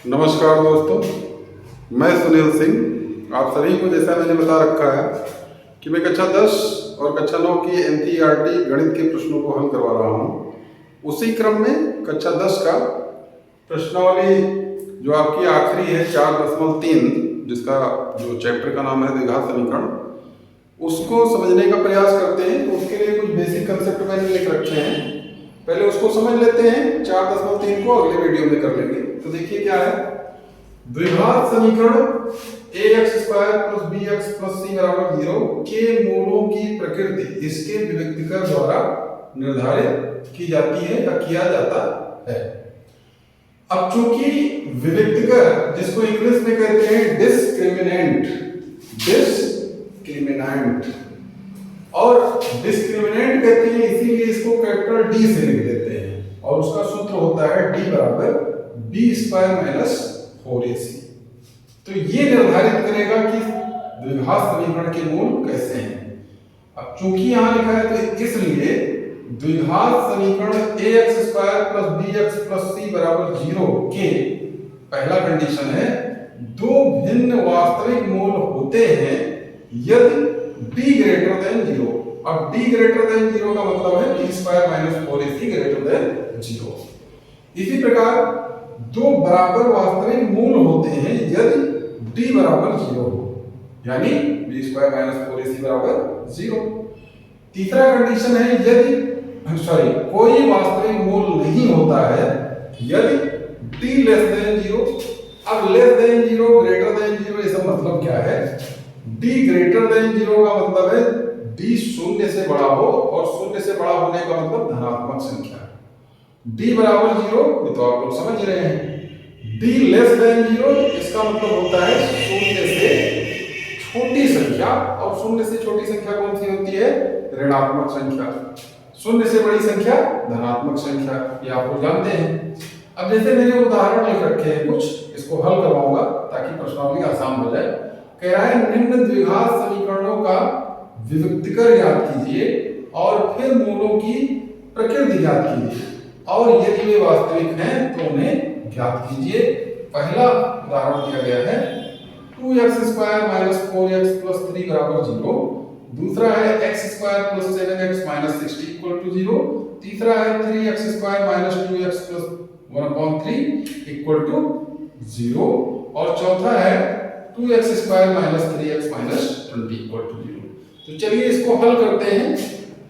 नमस्कार दोस्तों, मैं सुनील सिंह। आप सभी को जैसा मैंने बता रखा है कि मैं कक्षा 10 और कक्षा 9 की एनसीईआरटी गणित के प्रश्नों को हल करवा रहा हूँ। उसी क्रम में कक्षा 10 का प्रश्नावली जो आपकी आखिरी है 4.3, जिसका जो चैप्टर का नाम है द्विघात समीकरण, उसको समझने का प्रयास करते हैं। तो उसके लिए कुछ बेसिक कंसेप्ट मैंने लिख रखे हैं, पहले उसको समझ लेते हैं। 4.3 को अगले वीडियो में कर लेंगे। तो देखिए क्या है, द्विघात समीकरण ax² + bx + c = 0 के मूलों की प्रकृति इसके विविक्तकर द्वारा निर्धारित की जाती है या किया जाता है। अब चूंकि विविक्तकर, जिसको इंग्लिश में कहते हैं डिस्क्रिमिनेंट और डिस्क्रिमिनेंट कहते हैं, इसीलिए इसको कैपिटल डी से लिख देते हैं और उसका सूत्र होता है d = b² - 4ac। तो ये निर्धारित करेगा कि द्विघात समीकरण के मूल कैसे हैं। अब चूंकि यहां लिखा है तो इसलिए द्विघात समीकरण ax² + bx + c = 0 के पहला कंडीशन है दो भिन्न वास्तविक मूल होते हैं यदि d > 0। अब d > 0 का मतलब है b² - 4ac > 0। इसी प्रकार दो बराबर वास्तविक मूल होते हैं यदि d = 0 हो, यानी b² - 4ac = 0। तीसरा कंडीशन है यदि कोई वास्तविक मूल नहीं होता है यदि d < 0। अब <0 <0 इसका मतलब क्या है? d > 0 का मतलब है d शून्य से बड़ा हो, और शून्य से बड़ा होने का मतलब धनात्मक संख्या। d = 0 ये तो आप लोग समझ रहे हैं। d < 0 इसका मतलब होता है शून्य से छोटी संख्या, और शून्य से छोटी संख्या कौन सी होती है? ऋणात्मक संख्या। शून्य से बड़ी संख्या धनात्मक संख्या, ये आप लोग जानते हैं। अब जैसे मैंने उदाहरण लिख रखे हैं कुछ, इसको हल करवाऊंगा ताकि प्रश्नावली आसान हो जाए। कह रहा है निम्न द्विघात समीकरणों का विविक्तकर ज्ञात कीजिए और फिर मूलों की प्रकृति ज्ञात कीजिए, और यदि वे वास्तविक हैं तो उन्हें ज्ञात कीजिए। पहला उदाहरण दिया गया है 2x² - 4x + 3 = 0। दूसरा है x² + 7x - 60 = 0। तीसरा है 3x² - 2x + 1/3 = 0। और चौथा है 2x² - 3x - 20 = 0। तो चलिए इसको हल करते हैं।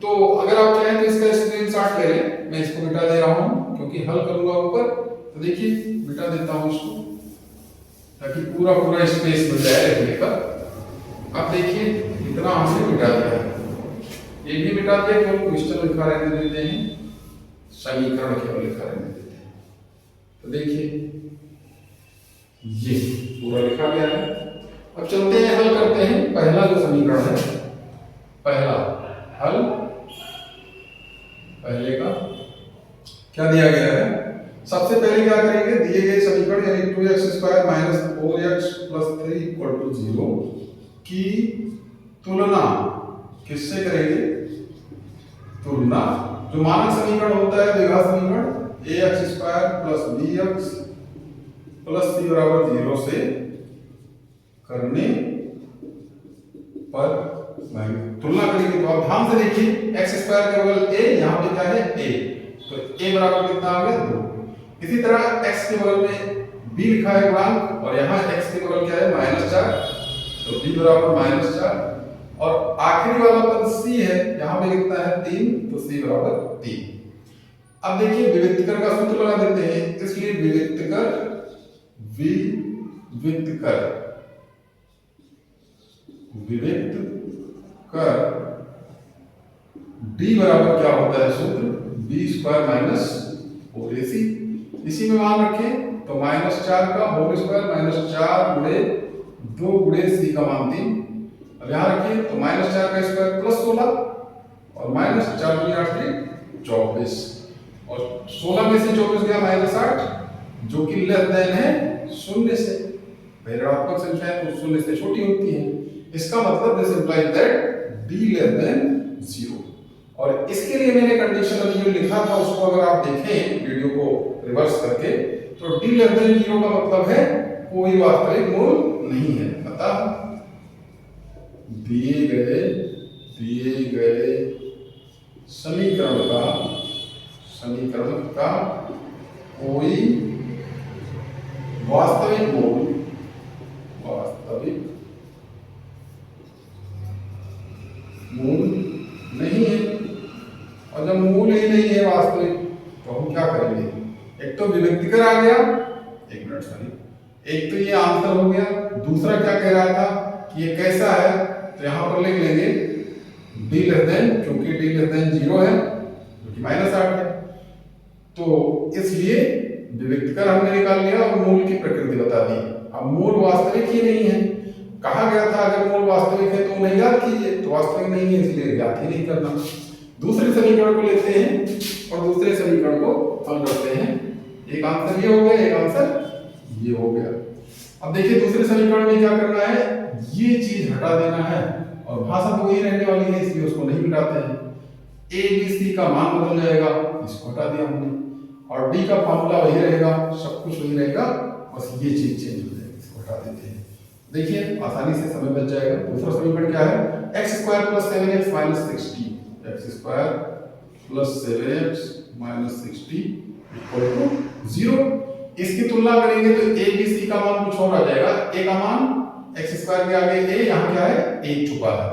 तो अगर आप चाहें तो इसका स्क्रीनशॉट ले लें, मैं इसको मिटा दे रहा हूं क्योंकि हल करूंगा ऊपर। तो देखिए मिटा देता हूं इसको ताकि पूरा स्पेस मिल जाए लिखने का। अब देखिए इतना हमने मिटा दिया है, ये भी मिटा दिया, केवल क्वेश्चन लिखा रहने देते हैं, समीकरण केवल लिखा रहने देते हैं। तो देखिए ये पूरा लिखा गया है। अब चलते हैं हल करते हैं। पहला जो समीकरण है, पहला हल, पहले का क्या दिया गया है? सबसे पहले क्या करेंगे, दिए गए समीकरण यानी 2x² - 4x + 3 = 0 की तुलना किससे करेंगे? तुलना जो मानक समीकरण होता है द्विघात समीकरण ax² + bx + c = 0 से करने पर तुलना करेंगे। तो आप ध्यान से देखिए, x² का बगल a, यहाँ पे क्या है a, तो a बराबर कितना आ गया 2। इसी तरह x के बगल में b लिखा है गुणांक, और यहाँ x के बगल क्या है -4, तो b = -4। और आखिरी वाला पद c है, यहाँ पे कितना है 3, तो c = 3। अब देखिए विविक्तकर का सूत्र लगा देते हैं, इसलिए विविक्तकर d बराबर क्या होता है सूत्र? b² - 4ac। इसी में मान रखें तो -4 का होल स्क्वायर -4 गुणे 2 गुणे c का मान 3। अब यहाँ रखिए तो -4 का स्क्वायर + 16 और -4 × 8 = 24, और 16 में से 24 गया -8, जो कि लेस देन है 0 से। ऋणात्मक संख्या है तो 0 से छोटी होती है। इसका मतलब दिस इंप्लाइज दैट d < 0। और इसके लिए मैंने कंडीशन अभी जो लिखा था उसको अगर आप देखें वीडियो को रिवर्स करके, तो डी लेस देन 0 का मतलब है कोई वास्तविक मूल नहीं है। अतः दिए गए समीकरण का कोई वास्तविक मूल नहीं है। और जब मूल ही नहीं है वास्तविक, तो हम क्या करेंगे? एक तो विभक्तिकर आ गया, एक तो ये आंसर हो गया। दूसरा क्या कह रहा था कि ये कैसा है, तो यहां पर लिख लेंगे डी लेस देन, क्योंकि डी लेस देन 0 है, जो कि -8 है, तो इसलिए विभक्तिकर हमने निकाल लिया और मूल की प्रकृति बता दी। अब मूल वास्तविक ही नहीं है, कहा गया था अगर मूल वास्तविक है तो उन्हें ज्ञात कीजिए, तो वास्तविक नहीं है इसलिए ज्ञात ही नहीं करना। दूसरे समीकरण को लेते हैं और दूसरे समीकरण को हल करते हैं। एक आंसर ये हो गया, एक आंसर ये हो गया। अब देखिए दूसरे समीकरण में क्या करना है, ये चीज हटा देना है और भाषा तो वही रहने वाली है इसलिए उसको नहीं मिटाते हैं। ए बी सी का मान बदल जाएगा, इसको हटा दिया हमने, और डी का फॉर्मूला वही रहेगा, सब कुछ वही रहेगा, बस ये चीज चेंज हो जाएगी, इसको हटा देते हैं। देखिए आसानी से समय बच जाएगा। दूसरा समीकरण क्या है, x² + 7x - 60, x² + 7x - 60 = 0। इसकी तुलना करेंगे तो a b c का मान कुछ और आ जाएगा। a का मान x² के आगे a, यहाँ क्या है 1 छुपा है।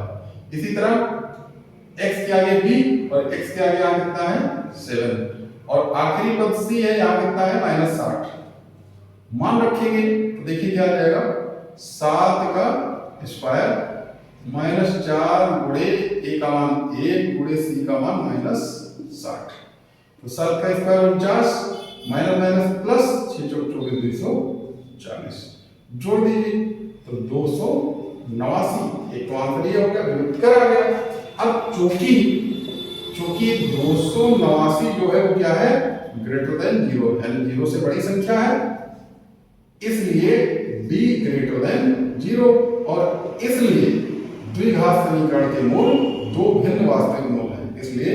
इसी तरह x के आगे b और x के आगे यहाँ कितना है 7, और आखिरी पद c है, यहाँ कितना है -60। मान रखेंगे तो देखिए क्या आ जाएगा, 7 का स्क्वायर -4 गुणे a का मान 1 गुणे c का मान -60, तो 7 का स्क्वायर 49 माइनस प्लस 6 × 24 240, जोड़ दीजिए तो 289। एक तो आंसर ये हो गया, विभक्तिकर आ गया। अब चूंकि 289 जो है वो क्या है, ग्रेटर देन 0 है, 0 से बड़ी संख्या है, इसलिए b ग्रेटर देन 0, और इसलिए द्विघात समीकरण के मूल दो भिन्न वास्तविक मूल हैं। इसलिए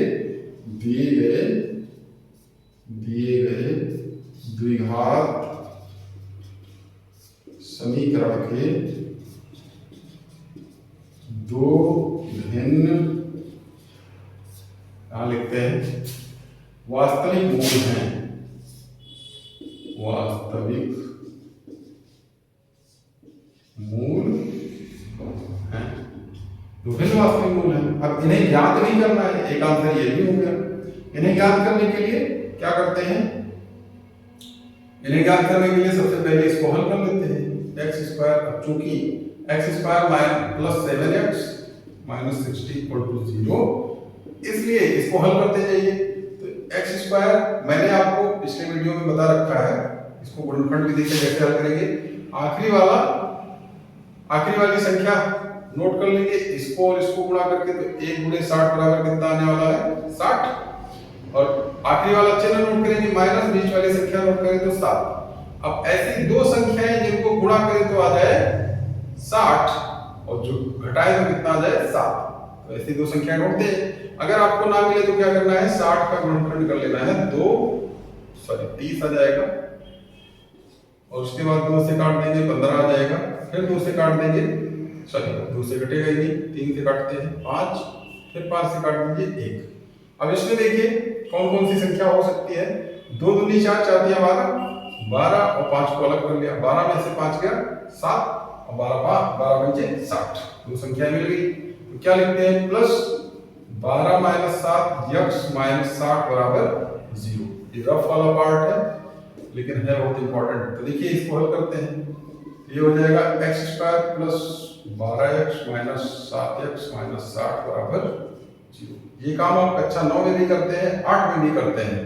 दिए गए द्विघात समीकरण के दो भिन्न, यहां लिखते हैं वास्तविक मूल हैं, वास्तविक मूल हैं, दो भिन्न वास्तविक मूल हैं। अब इन्हें ज्ञात नहीं करना है, एक आंसर ये भी हो गया। इन्हें ज्ञात करने के लिए क्या करते हैं, इन्हें ज्ञात करने के लिए सबसे पहले इसको हल कर लेते हैं। x², अब चूंकि x² + 7x - 60 = 0, इसलिए इसको हल करते जाइए। तो x² मैंने आपको पिछले वीडियो में बता रखा है, इसको गुणनखंड विधि से कैसे हल करेंगे। आखिरी वाली संख्या नोट कर लेंगे, इसको और इसको गुणा करके, तो 1 × 60 बराबर कितना आने वाला है 60, और आखिरी वाला चिन्ह नोट करेंगे माइनस, बीच वाली संख्या नोट करें तो 7। अब ऐसी दो संख्याएं जिनको गुणा करें तो आ जाए 60, और जो घटाए तो कितना आ जाए 7, तो ऐसी दो संख्याएं नोट दें। अगर आपको ना मिले तो क्या करना है, 60 का गुणनखंड कर लेना है 30 आ जाएगा, और उसके बाद 2 से काट देंगे 15 आ जाएगा, फिर 2 से काट देंगे, 2 से कटेगा ही नहीं, 3 से काटते हैं 5, फिर 5 से काट दीजिए 1। अब इसमें देखिए कौन कौन सी संख्या हो सकती है, 2 दूनी 4, 4 दिया 12 और 5 को अलग कर लिया, 12 में से 5 गया 7, और 12 बचे 60, दो संख्या मिल गई। तो क्या लिखते हैं, +12 - 7 x - 60 = 0। ये रफ वाला पार्ट है लेकिन है बहुत इंपॉर्टेंट। तो देखिए इसको हल करते हैं, ये हो जाएगा x² + 12x - 7x - 60 = 0। ये काम आप कक्षा 9 में भी करते हैं, 8 में भी करते हैं।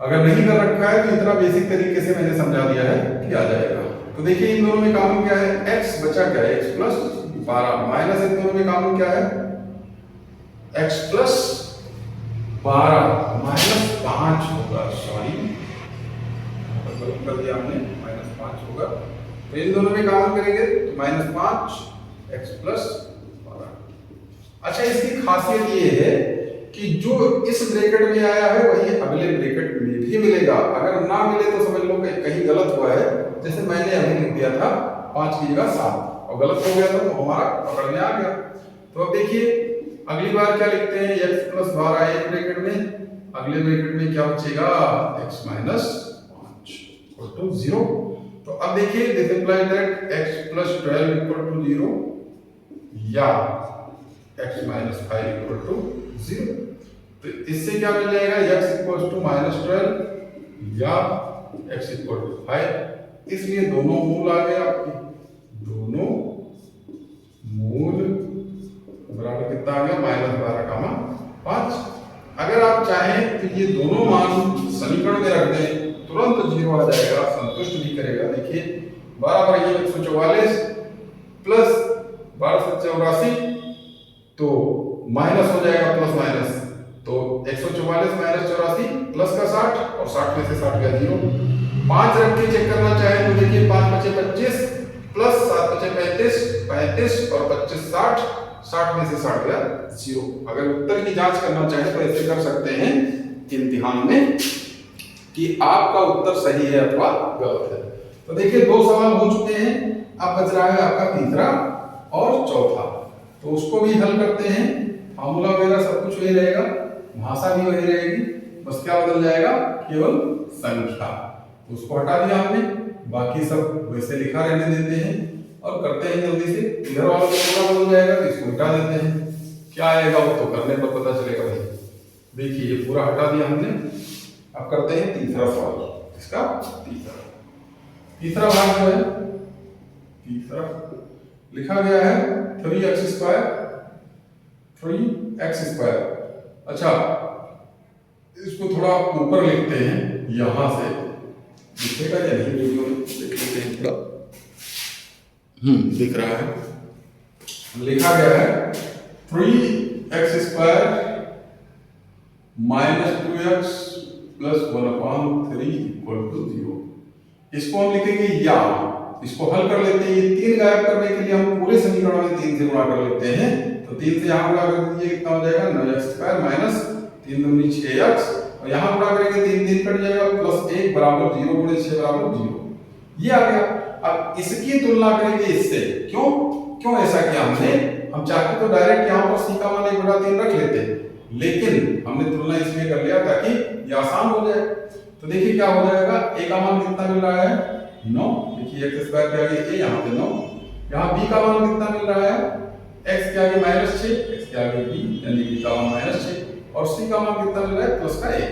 अगर नहीं कर रखा है तो इतना बेसिक तरीके से मैंने समझा दिया है कि आ जाएगा। तो देखिए इन दोनों में कानून क्या है, x बचा क्या है, x + 12, माइनस इन दोनों में कानून क्या है, x + 12 -5 होगा, सॉरी गलत कर दिया हमने, -5 होगा। तो इन दोनों में कानून करेंगे तो -5 x + 12। अच्छा, इसकी खासियत ये है कि जो इस ब्रैकेट में आया है वही अगले ब्रैकेट में भी ये मिलेगा। अगर ना मिले तो समझ लो कि कहीं गलत हुआ है, जैसे मैंने अभी लिख दिया था 5 की जगह 7 और गलत हो गया था, तो हमारा पकड़ में आ गया। तो अब देखिए अगली बार क्या लिखते हैं, x प्लस 12 एक ब्रैकेट में, अगले ब्रैकेट में क्या बचेगा, x माइनस 5 इक्वल टू 0। तो अब देखिए this implies that x plus 12 equal to 0 या x माइनस 5 इक्वल टू 0। तो इससे क्या मिल जाएगा, x इक्वल टू माइनस 12 या x इक्वल टू 5। इसलिए दोनों मूल आ गए आपके, दोनों मूल बराबर कितना आ गया, माइनस 12 का 5। अगर आप चाहें तो ये दोनों मान समीकरण में रख दें, तुरंत 0 आ जाएगा, संतुष्ट भी करेगा। देखिए 12 पर 144 प्लस 1284 तो माइनस हो जाएगा, प्लस माइनस, तो 144 माइनस 84 प्लस का 60 और 60 में से 60 गया 0। 5 रख के चेक करना चाहे तो देखिए 5 बचे 25 प्लस 7 बचे 35, 35 और 25 60, 60 में से 60 गया 0। अगर उत्तर की जांच करना चाहे तो ऐसे कर सकते हैं इम्तिहान में कि आपका उत्तर सही है अथवा गलत है। तो देखिए 2 सवाल हो चुके हैं, अब बच रहा है आपका तीसरा और चौथा। तो उसको भी हल करते हैं, फार्मूला वगैरह सब कुछ वही रहेगा, भाषा भी वही रहेगी, बस क्या बदल जाएगा, केवल संख्या। उसको हटा दिया हमने, बाकी सब वैसे लिखा रहने देते हैं और करते हैं जल्दी से। इधर वाला तो पूरा बदल जाएगा तो इसको हटा देते हैं, क्या आएगा वो तो करने पर पता चलेगा भाई। देखिए ये पूरा हटा दिया हमने, अब करते हैं तीसरा सवाल। इसका तीसरा भाग जो है, तीसरा लिखा गया है 3x स्क्वायर। अच्छा इसको थोड़ा ऊपर लिखते हैं, यहां से दिखेगा या नहीं वीडियो में, देख लेते हैं थोड़ा। दिख रहा है, लिखा गया है 3x square minus 2x plus 1/3 equal to 0। इसको हम लिखेंगे या, इसको हल कर लेते हैं। ये 3 गायब करने के लिए हम पूरे समीकरण में 3 से गुणा कर लेते हैं। तो 3 से यहाँ गुणा कर दीजिए, कितना हो जाएगा 9x स्क्वायर माइनस 3 दूनी 6x, और यहाँ गुणा करेंगे 3 3 कट जाएगा, प्लस 1 बराबर 0 गुणे 6 बराबर 0। ये आ गया। अब इसकी तुलना करेंगे इससे। क्यों ऐसा किया हमने, हम चाहते तो डायरेक्ट यहाँ पर c का मान 1/3 रख लेते, लेकिन हमने तुलना इसलिए कर लिया ताकि ये आसान हो जाए। तो देखिए क्या हो जाएगा, a का मान कितना मिल रहा है 9, देखिए x स्क्वायर के आगे a, यहाँ पे 9, यहाँ b का मान कितना मिल रहा है, x के आगे -6, x के आगे b यानी b का मान -6, और c का मान कितना मिल रहा है प्लस का 1।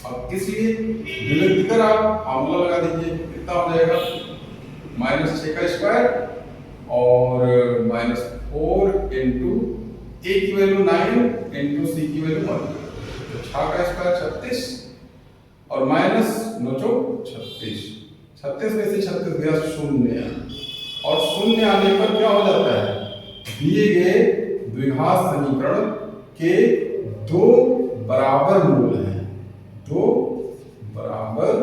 अब इसलिए डिलीट आप फार्मूला लगा दीजिए, कितना हो जाएगा -6 का स्क्वायर और -4 इंटू a की वैल्यू 9 इंटू c की वैल्यू 1, तो 6 का स्क्वायर 36 और माइनस 9 36, 36 में से 36 गया 0, और 0 आने पर क्या हो जाता है, दिए गए द्विघात समीकरण के 2 बराबर मूल हैं, 2 बराबर।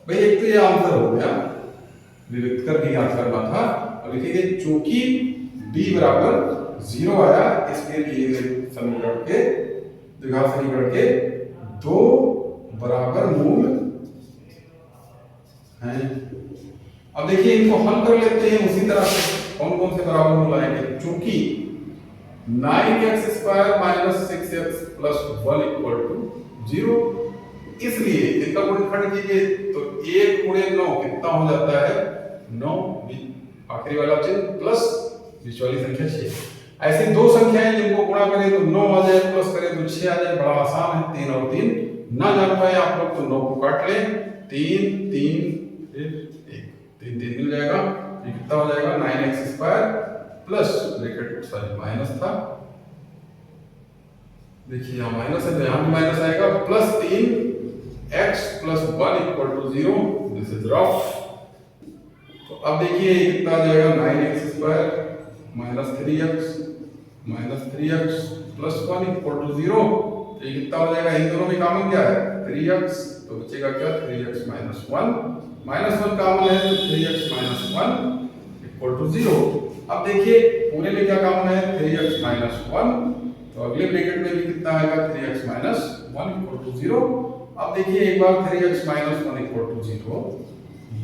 भाई एक तो ये आंसर हो गया, विविध करके याद करना था। और लिखेंगे चूंकि b बराबर 0 आया, इसलिए दिए गए समीकरण के द्विघात समीकरण के 2 बराबर मूल हैं। अब देखिए इनको हल कर लेते हैं उसी तरह से। कौन कौन से बराबर मूल आएंगे, चूंकि 9x square minus 6x plus 1 equal to 0, इसलिए इनका गुणनखंड कीजिए तो 1 गुणे 9 कितना हो जाता है 9, आखिरी वाला चिन्ह प्लस बीच वाली संख्या 6। ऐसी 2 संख्याएं जिनको गुणा करें तो 9 आ जाए, प्लस करें तो 6 आ जाए, बड़ा आसान है। 3 और 3 ना जान पाए आप लोग तो 9 को काट लें, 3 3 फिर 1, 3 3 मिल जाएगा। ये कितना हो जाएगा 9x square plus bracket sorry minus था, देखिए यहाँ माइनस है तो यहाँ भी माइनस आएगा, plus 3x plus 1 equal to 0, this is rough. तो अब देखिए कितना आ जाएगा 9x square minus 3x plus 1 equal to 0, ये कितना हो जाएगा, इन दोनों में कॉमन क्या है 3x, तो बचेगा क्या 3x माइनस 1 कॉमन है तो 3x माइनस 1 इक्वल टू 0। अब देखिए पूरे में क्या कॉमन है 3x माइनस 1, तो अगले ब्रैकेट में भी कितना आएगा 3x माइनस 1 इक्वल टू 0। अब देखिए एक बार 3x माइनस 1 इक्वल टू 0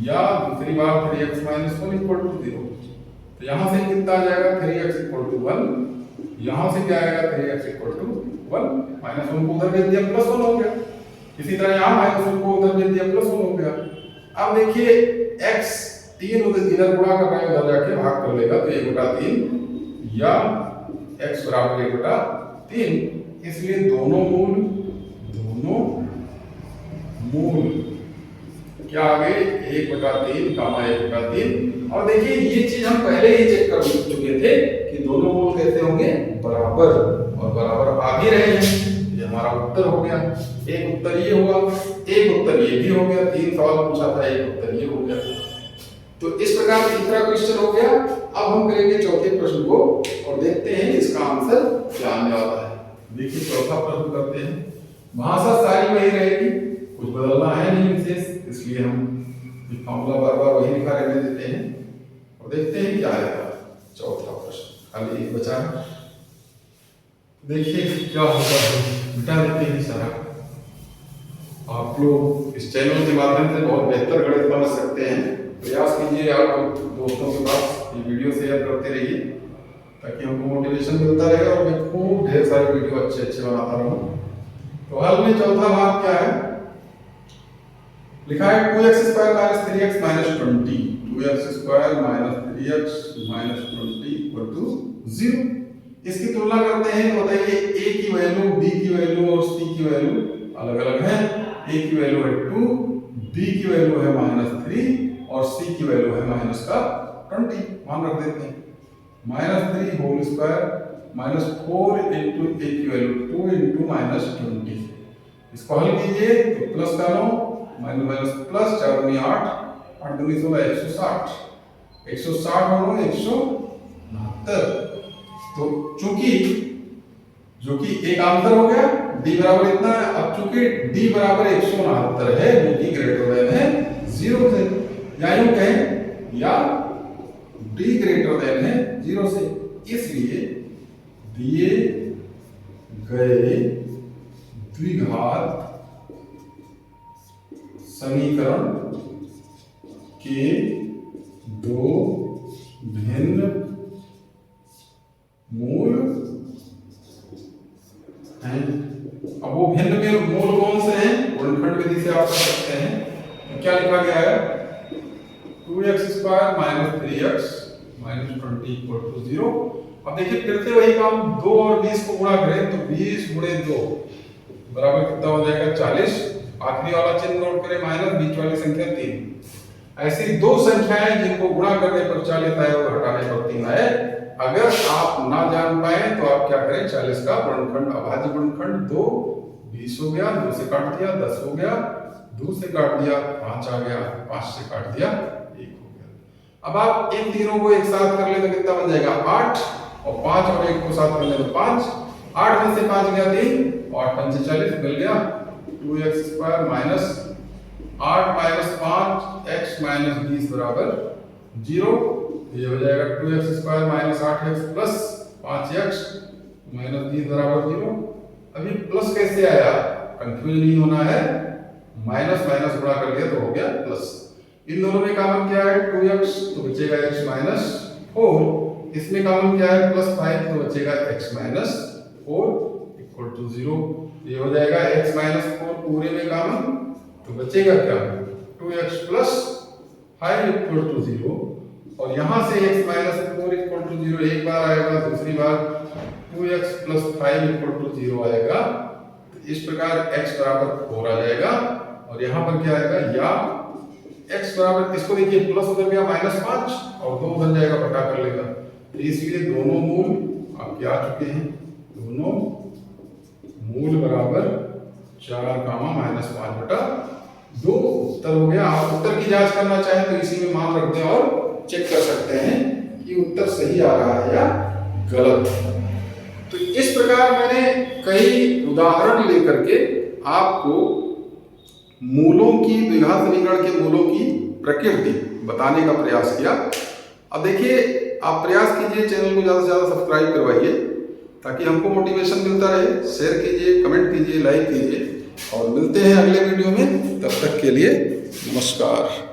या दूसरी बार 3x माइनस 1 इक्वल टू 0। तो यहाँ से कितना आ जाएगा 3x इक्वल टू 1, यहाँ से क्या आएगा 3x इक्वल टू 1, माइनस 1 को उधर भेज दिया प्लस 1 हो गया। इसी तरह यहाँ माइनस 1 को उधर भेज दिया प्लस 1 हो गया। अब देखिए x 3 उधर इधर गुणा कर रहा है, उधर जाके भाग कर लेगा, तो 1/3 या x बराबर 1/3, इसलिए दोनों मूल क्या आ गए 1/3 कामा 1/3। और देखिए ये चीज हम पहले ही चेक कर चुके थे कि दोनों मूल कैसे होंगे बराबर, और बराबर आ भी रहे हैं। ये हमारा उत्तर हो गया। एक उत्तर ये हुआ, एक उत्तर ये भी हो गया। 3 सवाल पूछा था, एक उत्तर ये हो गया। तो इस प्रकार तीसरा क्वेश्चन हो गया। अब हम करेंगे चौथे प्रश्न को और देखते हैं इसका आंसर क्या आने वाला है। देखिए चौथा प्रश्न करते हैं। भाषा सारी वही रहेगी, कुछ बदलना है नहीं विशेष, इसलिए हम फॉर्मूला बार बार वही लिखा रहने देते हैं और देखते हैं क्या आएगा। चौथा प्रश्न खाली एक बचा है, देखिए क्या होता है। मिटा देते हैं सारा। आप लोग इस चैनल के माध्यम से बहुत बेहतर गणित समझ सकते हैं। प्रयास कीजिए, आप दोस्तों के पास ये वीडियो शेयर करते रहिए ताकि हमको मोटिवेशन मिलता रहे और मैं खूब ढेर सारे वीडियो अच्छे बनाता रहूं। तो हल में चौथा भाग क्या है, लिखा है 2x² - 3x - 20, 2x² - 3x - 20 = 0। इसकी तुलना करते हैं तो बताइए a की वैल्यू, b की वैल्यू और c की वैल्यू अलग अलग है। a की वैल्यू है 2, b की वैल्यू है -3 और c की वैल्यू है -20। मान रख देते हैं। -3 होल स्क्वायर -4 into a की वैल्यू 2 into -20। इसको हल कीजिए तो प्लस का 9 माइनस प्लस 4 दूनी 8, 8 दूनी 16, 160, 160 और 169। तो चूंकि जो कि एक आंसर हो गया, d बराबर इतना है। अब चूंकि d बराबर 169 है, जो कि ग्रेटर देन है 0 से, या यूं कहें या d ग्रेटर देन है 0 से, इसलिए दिए गए द्विघात समीकरण के दो भिन्न मूल हैं। अब वो भिन्न में मूल कौन से हैं, गुणनखंड विधि से आप कर सकते हैं। तो क्या लिखा गया है 2x² - 3x - 20 = 0। अब देखिए फिर से वही काम, 2 और 20 को गुणा करें तो 20 × 2 बराबर कितना हो जाएगा 40। आखिरी वाला चिन्ह नोट करें माइनस, बीच वाली संख्या 3। ऐसी दो संख्याएं जिनको गुणा करने पर 40 आए और हटाने पर 3 आए। अगर आप ना जान पाए तो आप क्या करें, 40 का गुणनखंड, अभाज्य गुणनखंड 2, 20 हो गया, 2 से काट दिया 10 हो गया, 2 से काट दिया 5 आ गया, 5 से काट दिया 1 हो गया। अब आप इन तीनों को एक साथ कर ले तो कितना बन जाएगा 8, और 5 और 1 को साथ कर ले तो 5। 8 में से 5 गया 3 और 5 से 40 मिल गया 2x² - 8 - 5x - 20 = 0। ये हो जाएगा 2x² - 8x प्लस 5x - 20 = 0। अभी प्लस कैसे आया, कंफ्यूज नहीं होना है, माइनस माइनस गुणा कर लिया तो हो गया प्लस। इन दोनों में कॉमन क्या है 2x, तो बचेगा x - 4। इसमें कॉमन क्या है +5, तो बचेगा x - 4 = 0। ये हो जाएगा x - 4 पूरे में कॉमन, तो बचेगा क्या 2x + 5 = 0। और यहां से x - 4 = 0 एक बार आएगा, दूसरी बार 2x + 5 = 0 आएगा। तो इस प्रकार x बराबर 4 आ जाएगा और यहां पर क्या आएगा, या x बराबर, इसको देखिए प्लस उधर गया -5 और 2 उधर जाएगा, पटा कर लेगा। तो इसलिए दोनों मूल आपके आ चुके हैं। दोनों मूल बराबर 4, -5/2 उत्तर हो गया। आप उत्तर की जांच करना चाहें तो इसी में मान रख दें और चेक कर सकते हैं कि उत्तर सही आ रहा है या गलत। तो इस प्रकार मैंने कई उदाहरण लेकर के आपको मूलों की, द्विघात समीकरण के मूलों की प्रकृति बताने का प्रयास किया। अब देखिए आप प्रयास कीजिए, चैनल को ज़्यादा से ज़्यादा सब्सक्राइब करवाइए ताकि हमको मोटिवेशन मिलता रहे। शेयर कीजिए, कमेंट कीजिए, लाइक कीजिए और मिलते हैं अगले वीडियो में, तब तक के लिए नमस्कार।